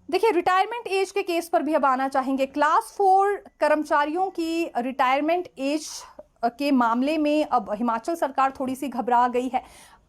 देखिए, retirement age के case पर भी अब आना चाहेंगे। क्लास 4 कर्मचारियों की रिटायरमेंट एज के मामले में अब हिमाचल सरकार थोड़ी सी घबरा गई है।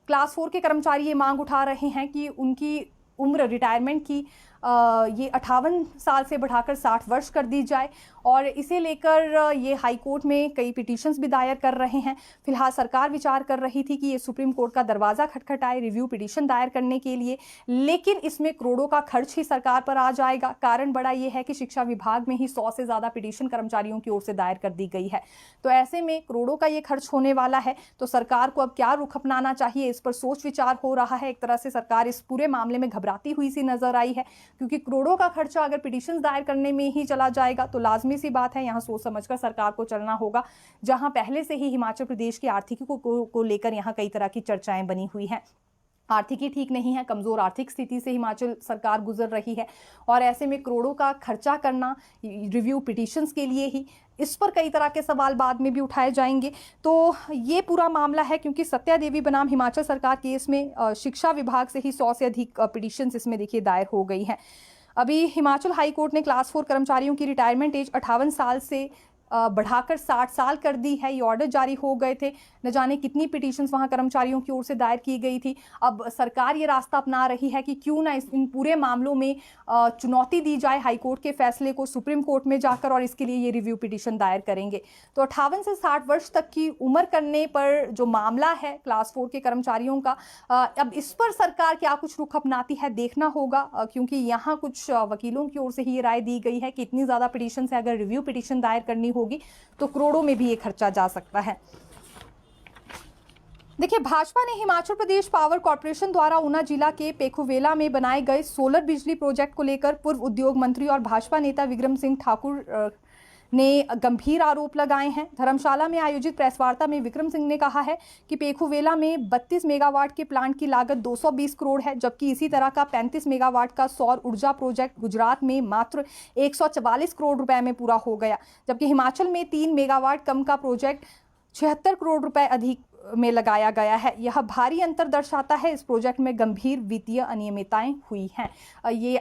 क्लास 4 के कर्मचारी ये मांग उठा रहे हैं कि उनकी उम्र रिटायरमेंट की ये 58 साल से बढ़ाकर 60 वर्ष कर दी जाए, और इसे लेकर ये हाई कोर्ट में कई पिटीशंस भी दायर कर रहे हैं। फिलहाल सरकार विचार कर रही थी कि ये सुप्रीम कोर्ट का दरवाज़ा खटखटाए रिव्यू पिटीशन दायर करने के लिए, लेकिन इसमें करोड़ों का खर्च ही सरकार पर आ जाएगा। कारण बड़ा ये है कि शिक्षा विभाग में ही 100 से ज़्यादा पिटीशन कर्मचारियों की ओर से दायर कर दी गई है। तो ऐसे में करोड़ों का ये खर्च होने वाला है, तो सरकार को अब क्या रुख अपनाना चाहिए, इस पर सोच विचार हो रहा है। एक तरह से सरकार इस पूरे मामले में घबराती हुई सी नजर आई है, क्योंकि करोड़ों का खर्चा अगर पिटीशन दायर करने में ही चला जाएगा तो लाजमी सी बात है यहाँ सोच समझकर सरकार को चलना होगा। जहां पहले से ही हिमाचल प्रदेश की आर्थिकी को लेकर यहाँ कई तरह की चर्चाएं बनी हुई हैं। आर्थिकी ठीक नहीं है, कमजोर आर्थिक स्थिति से हिमाचल सरकार गुजर रही है, और ऐसे में करोड़ों का खर्चा करना रिव्यू पिटीशंस के लिए ही, इस पर कई तरह के सवाल बाद में भी उठाए जाएंगे। तो ये पूरा मामला है, क्योंकि सत्या देवी बनाम हिमाचल सरकार केस में शिक्षा विभाग से ही 100 से अधिक पिटीशंस इसमें देखिए दायर हो गई हैं। अभी हिमाचल हाई कोर्ट ने क्लास 4 कर्मचारियों की रिटायरमेंट एज 58 साल से बढ़ाकर 60 साल कर दी है। ये ऑर्डर जारी हो गए थे, न जाने कितनी पिटीशंस वहां कर्मचारियों की ओर से दायर की गई थी। अब सरकार ये रास्ता अपना रही है कि क्यों ना इन पूरे मामलों में चुनौती दी जाए हाई कोर्ट के फैसले को सुप्रीम कोर्ट में जाकर, और इसके लिए ये रिव्यू पिटीशन दायर करेंगे। तो 58 से 60 वर्ष तक की उम्र करने पर जो मामला है क्लास 4 के कर्मचारियों का, अब इस पर सरकार क्या कुछ रुख अपनाती है देखना होगा, क्योंकि यहाँ कुछ वकीलों की ओर से ही ये राय दी गई है कि इतनी ज्यादा पिटीशन से अगर रिव्यू पिटीशन दायर करनी होगी तो करोड़ों में भी ये खर्चा जा सकता है। देखिए, भाजपा ने हिमाचल प्रदेश पावर कॉर्पोरेशन द्वारा ऊना जिला के पेखुवेला में बनाए गए सोलर बिजली प्रोजेक्ट को लेकर पूर्व उद्योग मंत्री और भाजपा नेता विक्रम सिंह ठाकुर ने गंभीर आरोप लगाए हैं। धर्मशाला में आयोजित प्रेस वार्ता में विक्रम सिंह ने कहा है कि पेखुवेला में 32 मेगावाट के प्लांट की लागत 220 करोड़ है, जबकि इसी तरह का 35 मेगावाट का सौर ऊर्जा प्रोजेक्ट गुजरात में मात्र 144 करोड़ रुपए में पूरा हो गया, जबकि हिमाचल में 3 मेगावाट कम का प्रोजेक्ट 76 करोड़ रुपए अधिक में लगाया गया है। यह भारी अंतर दर्शाता है। इस प्रोजेक्ट में गंभीर वित्तीय अनियमितताएं हुई हैं। ये